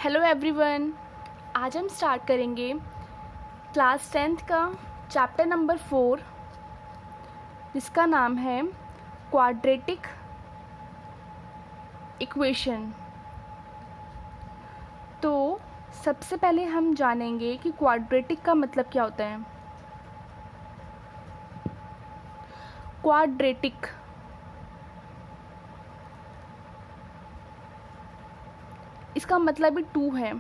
Hello everyone. आज हम start करेंगे क्लास 10th का चैप्टर नंबर 4 जिसका नाम है क्वाड्रेटिक इक्वेशन। तो सबसे पहले हम जानेंगे कि क्वाड्रेटिक का मतलब क्या होता है। क्वाड्रेटिक इसका मतलब ही 2 है,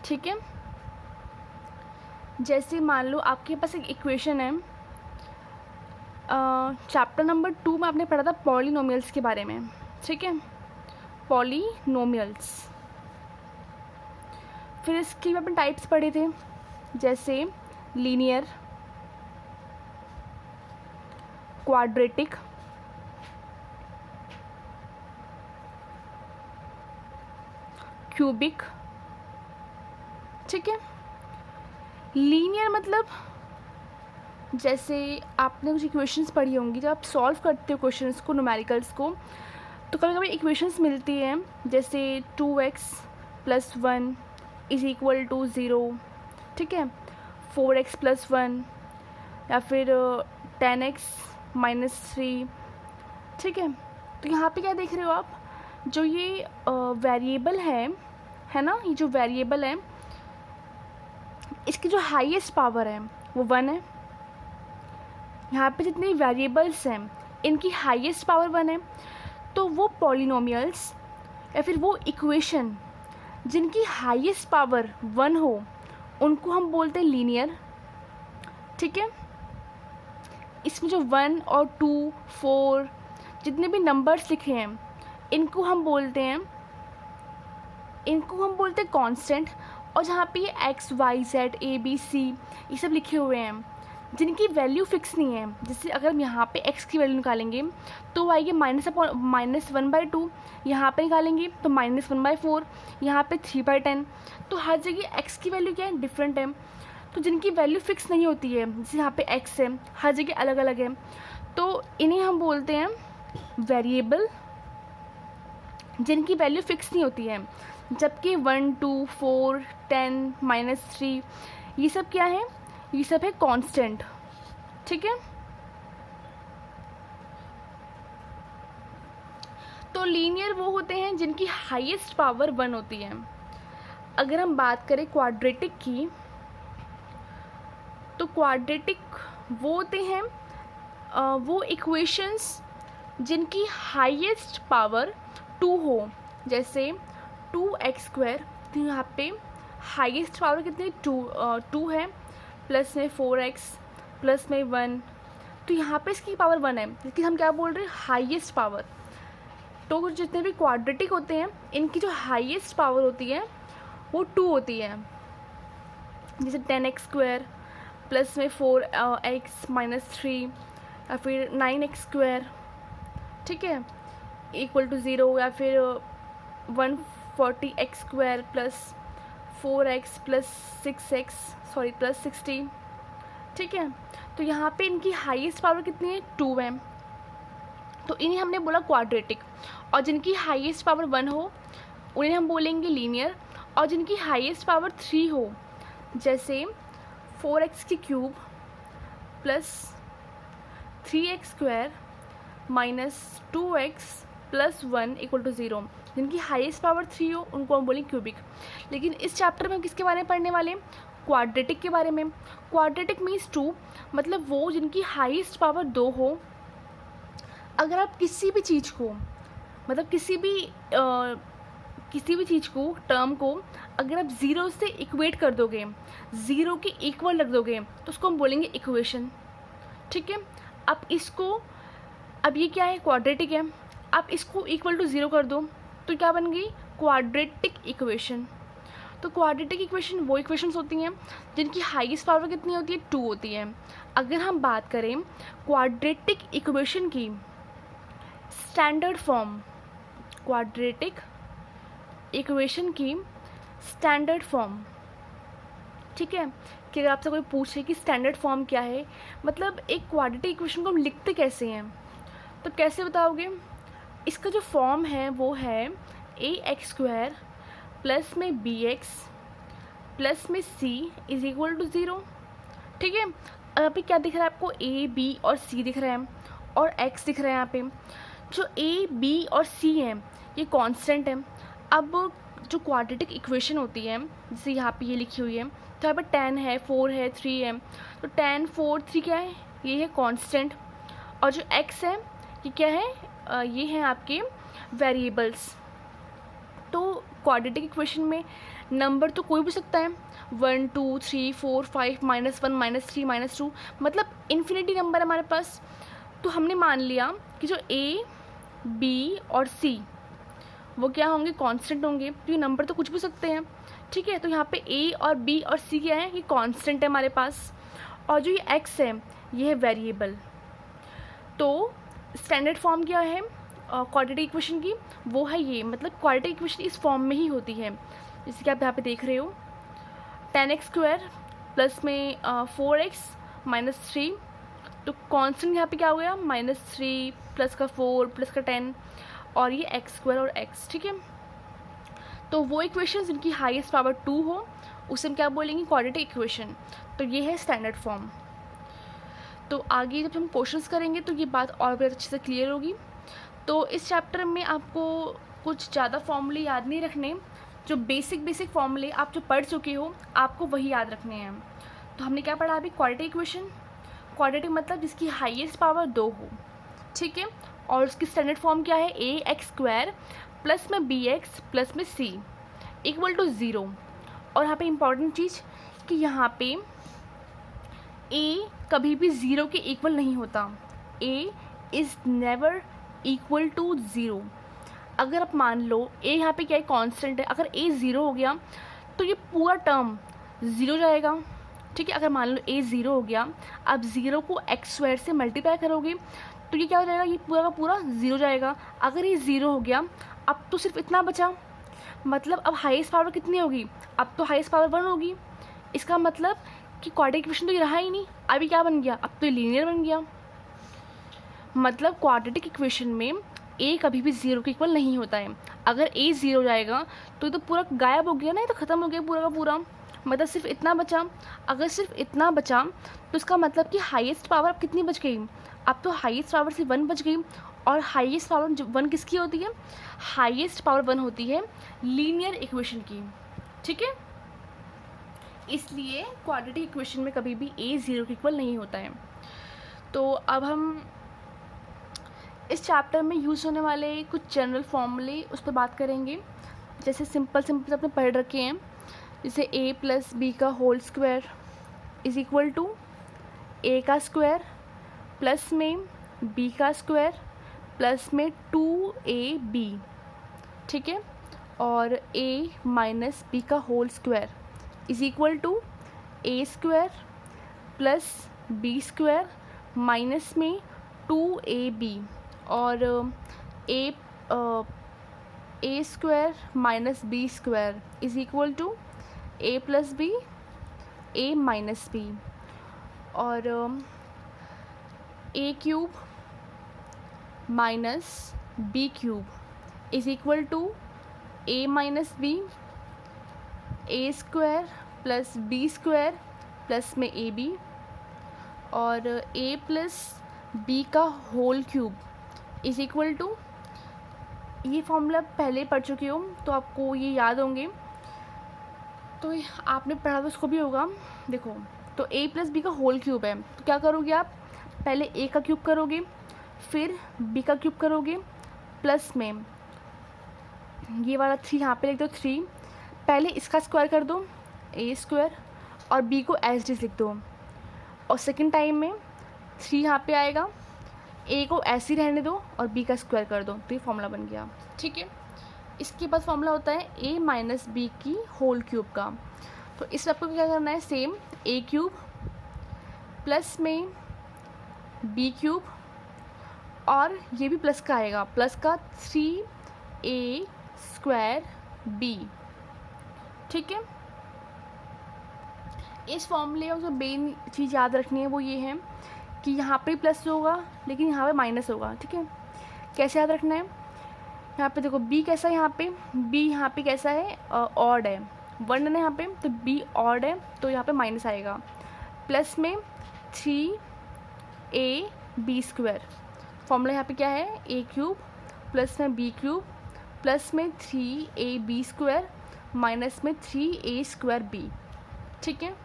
ठीक है। जैसे मान लो आपके पास एक इक्वेशन है। चैप्टर नंबर 2 में आपने पढ़ा था पॉलिनोमियल्स के बारे में, ठीक है। पॉलिनोमियल्स, फिर इसकी भी अपने टाइप्स पढ़े थे, जैसे लीनियर, क्वाड्रेटिक, क्यूबिक, ठीक है। लीनियर मतलब जैसे आपने कुछ इक्वेशंस पढ़ी होंगी, जब आप सॉल्व करते हो क्वेश्चंस को, न्यूमेरिकल्स को, तो कभी कभी इक्वेशंस मिलती हैं जैसे 2x + 1 = 0, ठीक है, 4x + 1 या फिर 10x - 3, ठीक है। तो यहाँ पे क्या देख रहे हो आप, जो ये वेरिएबल है ना, ये जो वेरिएबल है इसकी जो हाईएस्ट पावर है वो 1 है। यहाँ पे जितने वेरिएबल्स हैं इनकी हाईएस्ट पावर 1 है। तो वो पॉलिनोमियल्स या फिर वो इक्वेशन जिनकी हाईएस्ट पावर 1 हो उनको हम बोलते हैं लीनियर, ठीक है। इसमें जो 1 और 2, 4 जितने भी नंबर्स लिखे हैं इनको हम बोलते हैं कांस्टेंट। और जहाँ पे ये x, y, z, a, b, c ये सब लिखे हुए हैं जिनकी वैल्यू फिक्स नहीं है, जैसे अगर हम यहाँ पे x की वैल्यू निकालेंगे तो वो आएगी -1/2, यहाँ पे निकालेंगे तो -1/4, यहाँ पे 3/10। तो हर जगह x की वैल्यू क्या है, डिफरेंट है। तो जिनकी वैल्यू फिक्स नहीं होती है, जैसे यहाँ पे x है, हर जगह अलग अलग है, तो इन्हें हम बोलते हैं वेरिएबल जिनकी वैल्यू फिक्स नहीं होती है। जबकि 1, 2, 4, 10, -3 ये सब क्या है, ये सब है कांस्टेंट, ठीक है। तो लीनियर वो होते हैं जिनकी हाईएस्ट पावर 1 होती है। अगर हम बात करें क्वाड्रेटिक की, तो क्वाड्रेटिक वो होते हैं वो इक्वेशंस जिनकी हाईएस्ट पावर 2 हो, जैसे 2x²। तो यहाँ पे हाईएस्ट पावर कितनी 2 है, प्लस में 4x प्लस में 1। तो यहाँ पे इसकी पावर 1 है, लेकिन हम क्या बोल रहे हैं, हाईएस्ट पावर। तो जितने भी क्वाड्रेटिक होते हैं इनकी जो हाईएस्ट पावर होती है वो 2 होती है, जैसे 10x² प्लस में 4x - 3 या फिर 9x², ठीक है, = 0, या फिर 140x² प्लस 4x प्लस 60, ठीक है। तो यहाँ पे इनकी हाईएस्ट पावर कितनी है, 2 है। तो इन्हें हमने बोला क्वाड्रेटिक। और जिनकी हाईएस्ट पावर 1 हो उन्हें हम बोलेंगे लीनियर। और जिनकी हाईएस्ट पावर 3 हो, जैसे 4x³ प्लस 3x² - 2x + 1 = 0, जिनकी हाईएस्ट पावर 3 हो उनको हम बोलेंगे क्यूबिक। लेकिन इस चैप्टर में हम किसके बारे में पढ़ने वाले हैं, क्वाड्रेटिक के बारे में। क्वाड्रेटिक मीन्स 2, मतलब वो जिनकी हाईएस्ट पावर 2 हो। अगर आप किसी भी चीज़ को, मतलब किसी भी चीज़ को, टर्म को अगर आप 0 से इक्वेट कर दोगे, 0 के इक्वल रख दोगे, तो उसको हम बोलेंगे इक्वेशन, ठीक है। अब ये क्या है, क्वाड्रेटिक है। आप इसको = 0 कर दो तो क्या बन गई, क्वाड्रेटिक इक्वेशन। तो क्वाड्रेटिक इक्वेशन वो इक्वेशंस होती हैं जिनकी हाईएस्ट पावर कितनी होती है, 2 होती है। अगर हम बात करें क्वाड्रेटिक इक्वेशन की स्टैंडर्ड फॉर्म, क्वाड्रेटिक इक्वेशन की स्टैंडर्ड फॉर्म, ठीक है, कि अगर आपसे कोई पूछे कि स्टैंडर्ड फॉर्म क्या है, मतलब एक क्वाड्रेटिक इक्वेशन को हम लिखते कैसे हैं, तो कैसे बताओगे। इसका जो फॉर्म है वो है ax² प्लस में बी एक्स प्लस में सी इज इक्वल टू 0। ठीक है, और यहाँ पे क्या दिख रहा है आपको, ए बी और सी दिख रहा है और एक्स दिख रहा है। यहाँ पे जो ए बी और सी है ये कांस्टेंट है। अब जो क्वाड्रेटिक इक्वेशन होती है, जैसे यहाँ पे ये लिखी हुई है, तो यहाँ पे 10 है, 4 है, 3 है, तो 10 4 3 क्या है, ये है कांस्टेंट। और जो x है ये क्या है, ये हैं आपके वेरिएबल्स। तो क्वाड्रेटिक इक्वेशन में नंबर तो कोई भी सकता है, 1 2 3 4 5 -1 -3 -2, मतलब इन्फिनिटी नंबर है हमारे पास। तो हमने मान लिया कि जो a b और c वो क्या होंगे, कांस्टेंट होंगे, तो ये नंबर तो कुछ भी सकते हैं। ठीक है, तो यहाँ पे a और b और c क्या है, ये कांस्टेंट है हमारे पास, और जो ये x है ये है वेरिएबल। तो स्टैंडर्ड फॉर्म क्या है क्वाड्रेटिक इक्वेशन की, वो है ये, मतलब क्वाड्रेटिक इक्वेशन इस फॉर्म में ही होती है, जैसे कि आप यहाँ पे देख रहे हो, 10x² प्लस में 4x -3, तो कांस्टेंट यहाँ पे क्या हो गया, -3 प्लस का 4 प्लस का 10, और ये x² और x। ठीक है, तो वो इक्वेशन जिनकी हाईएस्ट पावर 2 हो उसे हम क्या बोलेंगे, क्वाड्रेटिक इक्वेशन। तो ये है स्टैंडर्ड फॉर्म। तो आगे जब हम क्वेश्चंस करेंगे तो ये बात और भी अच्छे से क्लियर होगी। तो इस चैप्टर में आपको कुछ ज़्यादा फॉर्मूले याद नहीं रखने, जो बेसिक फॉर्मूले आप जो पढ़ चुके हो आपको वही याद रखने हैं। तो हमने क्या पढ़ा अभी, क्वाड्रेटिक इक्वेशन। क्वाड्रेटिक मतलब जिसकी हाईएस्ट पावर 2 हो। ठीक है, और उसकी स्टैंडर्ड फॉर्म क्या है, ax² प्लस में bx प्लस में c इक्वल टू 0। और यहाँ पे इम्पॉर्टेंट चीज़ कि यहाँ पे a कभी भी 0 के इक्वल नहीं होता, a is never equal to 0। अगर आप मान लो a यहाँ पे क्या है, कांस्टेंट है, अगर a 0 हो गया तो ये पूरा टर्म 0 जाएगा। ठीक है, अगर मान लो a 0 हो गया, आप 0 को x² से मल्टीप्लाई करोगे तो ये क्या हो जाएगा, ये पूरा का पूरा 0 जाएगा। अगर ये 0 हो गया, अब तो सिर्फ इतना बचा, मतलब अब हाईएस्ट पावर कितनी होगी, अब तो हाईएस्ट पावर 1 होगी। इसका मतलब कि क्वाड्रेटिक इक्वेशन तो ये रहा ही नहीं, अभी क्या बन गया, अब तो ये लीनियर बन गया। मतलब क्वाड्रेटिक इक्वेशन में a कभी भी 0 के इक्वल नहीं होता है। अगर a 0 जाएगा तो ये तो पूरा गायब हो गया ना, ये तो ख़त्म हो गया पूरा का पूरा, मतलब सिर्फ इतना बचा। अगर सिर्फ इतना बचा तो इसका मतलब कि हाईएस्ट पावर अब कितनी बच गई, अब तो हाईएस्ट पावर से 1 बच गई। और हाईएस्ट पावर 1 किसकी होती है, हाईएस्ट पावर 1 होती है लीनियर इक्वेशन की। ठीक है, इसलिए क्वाड्रेटिक इक्वेशन में कभी भी a 0 के इक्वल नहीं होता है। तो अब हम इस चैप्टर में यूज़ होने वाले कुछ जनरल फॉर्मूले उस पर बात करेंगे। जैसे सिंपल आपने पढ़ रखे हैं, जैसे a प्लस बी का whole square is equal to a का स्क्वायर प्लस में b का स्क्वायर प्लस में 2ab। ठीक है, और a माइनस बी का whole square is equal to a square plus b square minus में 2ab, और a square minus b square is equal to a plus B a minus B, और a cube minus b cube is equal to a minus B, a square plus b square plus में ab, और a plus b का whole cube is equal to, ये formula पहले पढ़ चुके हो तो आपको ये याद होंगे, तो आपने पढ़ा तो उसको भी होगा। देखो, तो a प्लस बी का होल क्यूब है, तो क्या करोगे आप, पहले a का क्यूब करोगे, फिर b का क्यूब करोगे, प्लस में ये वाला 3 यहाँ पे लिख दो 3, पहले इसका स्क्वायर कर दो a स्क्वायर, और b को एज इट इज़ लिख दो, और सेकंड टाइम में 3 यहाँ पे आएगा, a को ऐसे ही रहने दो और b का स्क्वायर कर दो, तो ये फॉर्मूला बन गया। ठीक है, इसके बाद फॉर्मूला होता है a माइनस बी की होल क्यूब का। तो इस आपको क्या करना है, सेम a क्यूब प्लस में b क्यूब, और ये भी प्लस का आएगा, प्लस का 3a स्क्वायर b। ठीक है, इस फॉर्मूले में जो मेन चीज़ याद रखनी है वो ये है कि यहाँ पे प्लस होगा लेकिन यहाँ पे माइनस होगा। ठीक है, कैसे याद रखना है, यहाँ पे देखो b कैसा है, यहाँ पे b यहाँ पे कैसा है, ऑड है, 1 है ना यहाँ पे, तो b ऑड है तो यहाँ पे माइनस आएगा। प्लस में 3ab², फॉर्मूला यहाँ पे क्या है, a³ प्लस में b³ प्लस में 3ab² माइनस में 3a²b। ठीक है,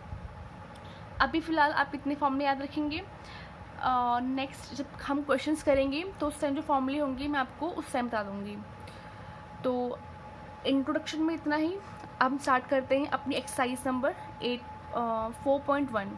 अभी फ़िलहाल आप इतने फॉर्मूले याद रखेंगे। नेक्स्ट जब हम क्वेश्चंस करेंगे तो उस टाइम जो फॉर्मूले होंगे मैं आपको उस टाइम बता दूँगी। तो इंट्रोडक्शन में इतना ही। अब हम स्टार्ट करते हैं अपनी एक्सरसाइज नंबर 4.1।